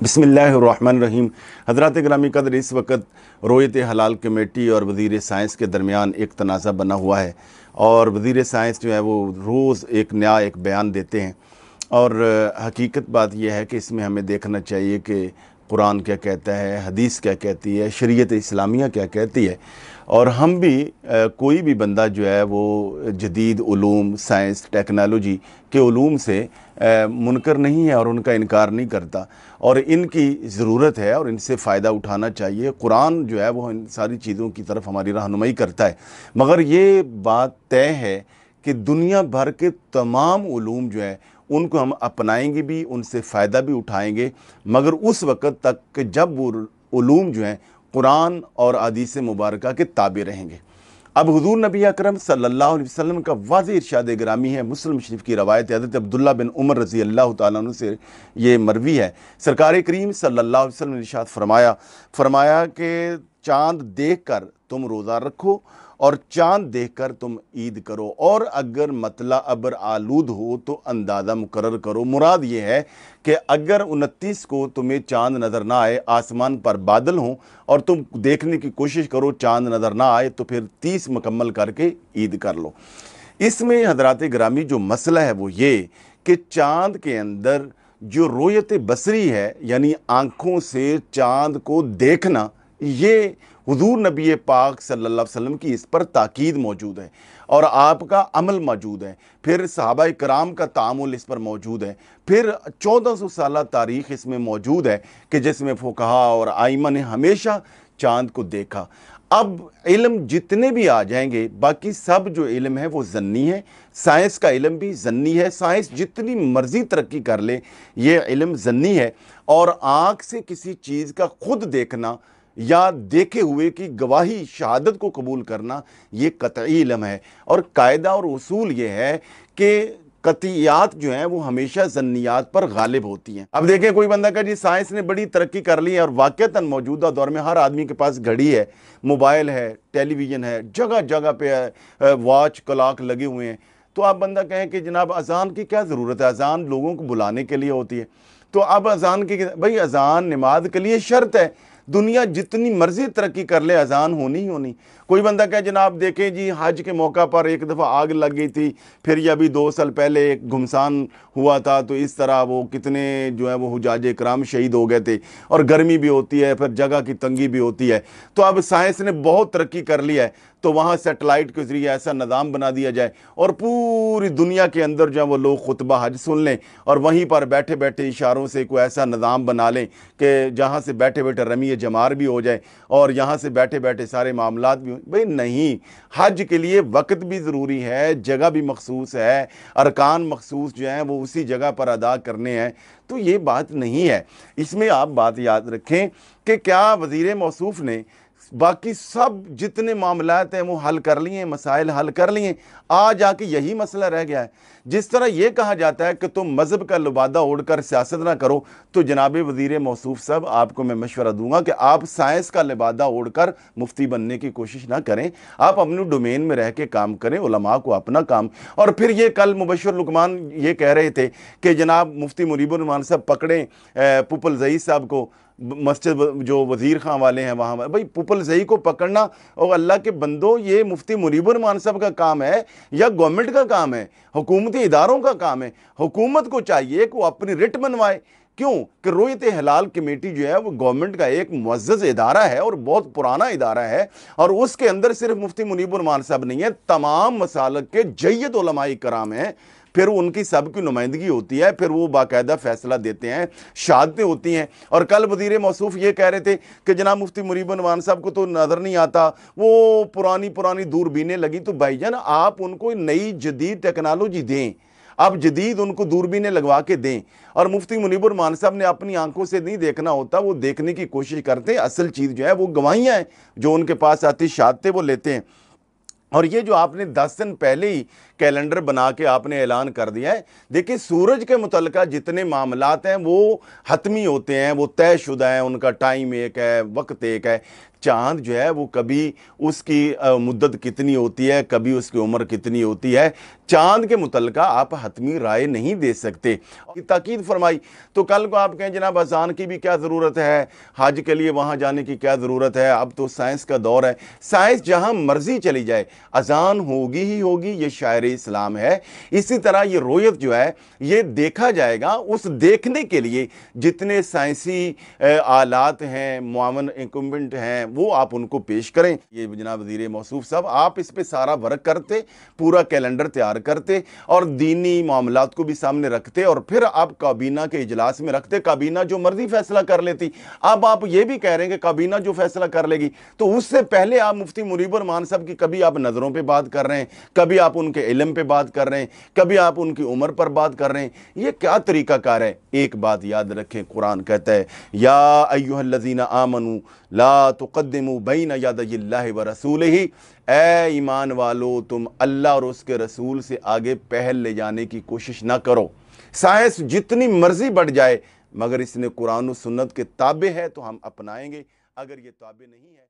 बिस्मिल्लाहिर्रहमानिर्रहीम। हज़रात गिरामी कदर, इस वक्त रोयत हलाल कमेटी और वज़ीर साइंस के दरमियान एक तनाज़ा बना हुआ है और वज़ीर साइंस जो है वो रोज़ एक नया एक बयान देते हैं और हकीकत बात यह है कि इसमें हमें देखना चाहिए कि कुरान क्या कहता है, हदीस क्या कहती है, शरीयत इस्लामिया क्या कहती है। और हम भी कोई भी बंदा जो है वो जदीद उलूम, साइंस, टेक्नोलॉजी के उलूम से मुनकर नहीं है और उनका इनकार नहीं करता और इनकी ज़रूरत है और इनसे फ़ायदा उठाना चाहिए। कुरान जो है वो इन सारी चीज़ों की तरफ हमारी रहनुमाई करता है, मगर ये बात तय है कि दुनिया भर के तमाम उलूम जो है उनको हम अपनाएंगे भी, उनसे फ़ायदा भी उठाएंगे, मगर उस वक़्त तक कि जब वो उलूम जो हैं कुरान और हदीस मुबारका के ताबे रहेंगे। अब हुज़ूर नबी अकरम सल्लल्लाहु अलैहि वसल्लम का वाज़ेह इरशाद गिरामी है, मुस्लिम शरीफ की रवायत हज़रत अब्दुल्ला बिन उमर रज़ी अल्लाह तआला अन्हु से ये मरवी है। सरकार करीम सल्लल्लाहु अलैहि वसल्लम ने इरशाद फरमाया कि चाँद देख कर तुम रोज़ा रखो और चाँद देखकर तुम ईद करो, और अगर मतला अबर आलूद हो तो अंदाज़ा मुकर्रर करो। मुराद ये है कि अगर 29 को तुम्हें चाँद नज़र ना आए, आसमान पर बादल हों और तुम देखने की कोशिश करो, चाँद नज़र ना आए, तो फिर 30 मुकम्मल करके ईद कर लो। इसमें हज़रात गिरामी जो मसला है वो ये कि चाँद के अंदर जो रोयत बसरी है, यानी आँखों से चाँद को देखना, ये हुज़ूर नबी पाक सल्लल्लाहु अलैहि वसल्लम की इस पर ताकीद मौजूद है और आपका अमल मौजूद है। फिर सहाबा कराम का तामुल इस पर मौजूद है। फिर 1400 साल तारीख़ इसमें मौजूद है कि जिसमें फ़ुक़हा और आइमा ने हमेशा चाँद को देखा। अब इल्म जितने भी आ जाएंगे, बाकी सब जो इल्म है वो ज़न्नी है। साइंस का इल्म भी ज़न्नी है। साइंस जितनी मर्ज़ी तरक्की कर ले, ये इल्म ज़न्नी है। और आँख से किसी चीज़ का खुद देखना या देखे हुए की गवाही, शहादत को कबूल करना, ये कतई इल्म है। और कायदा और उसूल ये है कि कतियात जो हैं वो हमेशा ज़न्नियात पर गालिब होती हैं। अब देखें, कोई बंदा कहा जी साइंस ने बड़ी तरक्की कर ली है, और वाक़तन मौजूदा दौर में हर आदमी के पास घड़ी है, मोबाइल है, टेलीविज़न है, जगह जगह पे वॉच क्लॉक लगे हुए हैं। तो आप बंदा कहें कि जनाब अजान की क्या ज़रूरत है, अजान लोगों को बुलाने के लिए होती है। तो अब अजान की, भाई अजान नमाज के लिए शर्त है। दुनिया जितनी मर्जी तरक्की कर ले, अजान होनी ही होनी। कोई बंदा कहे जनाब देखें जी हज के मौका पर एक दफ़ा आग लग गई थी, फिर ये अभी 2 साल पहले एक घुमसान हुआ था, तो इस तरह वो कितने जो है वो हुजाज इकराम शहीद हो गए थे। और गर्मी भी होती है, फिर जगह की तंगी भी होती है। तो अब साइंस ने बहुत तरक्की कर ली है, तो वहाँ सेटेलाइट के ज़रिए ऐसा निज़ाम बना दिया जाए और पूरी दुनिया के अंदर जो है वो लोग खुतबा हज सुन लें और वहीं पर बैठे बैठे इशारों से कोई ऐसा निज़ाम बना लें कि जहाँ से बैठे बैठे रमी जमार भी हो जाए और यहाँ से बैठे बैठे सारे मामलात भी। भाई नहीं, हज के लिए वक्त भी ज़रूरी है, जगह भी मखसूस है, अरकान मखसूस जो हैं वो उसी जगह पर अदा करने हैं। तो ये बात नहीं है। इसमें आप बात याद रखें कि क्या वज़ीर मौसूफ़ ने बाकी सब जितने मामलात हैं वो हल कर लिए, मसाइल हल कर लिए, आज आके यही मसला रह गया है। जिस तरह ये कहा जाता है कि तुम मज़हब का लिबादा ओढ़कर सियासत ना करो, तो जनाब वज़ीर मौसूफ़ साहब, आपको मैं मशवरा दूंगा कि आप साइंस का लिबादा ओढ़कर मुफ्ती बनने की कोशिश ना करें। आप अपने डोमेन में रह के काम करें, उलमा को अपना काम। और फिर ये कल मुबश्शिर लुकमान ये कह रहे थे कि जनाब मुफ्ती मुनीबुर रहमान साहब पकड़ें पुपल ज़ई साहब को, मस्जिद जो वज़ीर खां वाले हैं वहाँ। भाई पुपल ज़ई को पकड़ना, और अल्लाह के बंदो, ये मुफ्ती मुनीबुर रहमान साहब का काम है या गवर्नमेंट का काम है, हुकूमती इदारों का काम है? हुकूमत को चाहिए कि वो अपनी रिट बनवाए। क्यों कि रोयत हलाल कमेटी जो है वो गवर्नमेंट का एक मुअज़्ज़ज़ इदारा है और बहुत पुराना इदारा है, और उसके अंदर सिर्फ मुफ्ती मुनीबुर रहमान साहब नहीं है, तमाम मसालक के जय्यद उलमाए कराम हैं। फिर उनकी सब की नुमाइंदगी होती है, फिर वो बाकायदा फैसला देते हैं, शहादतें होती हैं। और कल वज़ीर मौसूफ़ ये कह रहे थे कि जनाब मुफ्ती मुनीबुर रहमान साहब को तो नज़र नहीं आता, वो पुरानी पुरानी दूरबीनें लगी। तो भाईजान आप उनको नई जदीद टेक्नोलॉजी दें, आप जदीद उनको दूरबीनें लगवा के दें। और मुफ्ती मुनीबुर रहमान साहब ने अपनी आंखों से नहीं देखना होता, वो देखने की कोशिश करते हैं। असल चीज़ जो है वो गवाहियाँ हैं जो उनके पास आती, शहादतें वो लेते हैं। और ये जो आपने 10 दिन पहले ही कैलेंडर बना के आपने ऐलान कर दिया है, देखिए सूरज के मुतल्लिक़ जितने मामलात हैं वो हतमी होते हैं, वो तयशुदा हैं, उनका टाइम एक है, वक्त एक है। चांद जो है वो कभी उसकी मुद्दत कितनी होती है, कभी उसकी उम्र कितनी होती है, चांद के मुतल्लिक़ आप हतमी राय नहीं दे सकते। ताकीद फरमाई। तो कल को आप कहें जनाब अज़ान की भी क्या ज़रूरत है, हज के लिए वहाँ जाने की क्या ज़रूरत है, अब तो साइंस का दौर है, साइंस जहाँ मर्जी चली जाए अज़ान होगी ही होगी, ये शायर इस्लाम है। इसी तरह ये रोयत जो है ये देखा जाएगा, उस देखने के लिए जितने साइंसी आलात हैं, मुआवन इक्विपमेंट हैं, वो आप उनको पेश करें। ये जनाब वज़ीर मौसूफ साहब आप इस पे सारा वर्क करते, पूरा कैलेंडर तैयार करते और दीनी मामलात को भी सामने रखते और फिर आप काबीना के इजलास में रखते, काबीना जो मर्जी फैसला कर लेती। अब आप ये भी कह रहे हैं कि काबीना जो फैसला कर लेगी, तो उससे पहले आप मुफ्ती मुनीब रहमान साहब की कभी आप नज़रों पे बात कर रहे हैं, कभी आप उनके इल्म पे बात कर रहे हैं, कभी आप उनकी उम्र पर बात कर रहे हैं। ये क्या तरीक़ाकार है? एक बात याद रखें, कुरान कहता है या अय्युहल्लज़ीना आमनू ला तुक़द्दिमू बैना यदैहिल्लाहि व रसूलिही, ए ईमान वालो तुम अल्लाह और उसके रसूल से आगे पहल ले जाने की कोशिश ना करो। साइंस जितनी मर्जी बढ़ जाए मगर इसने कुरान और सुन्नत के ताबे है तो हम अपनाएंगे, अगर ये ताबे नहीं है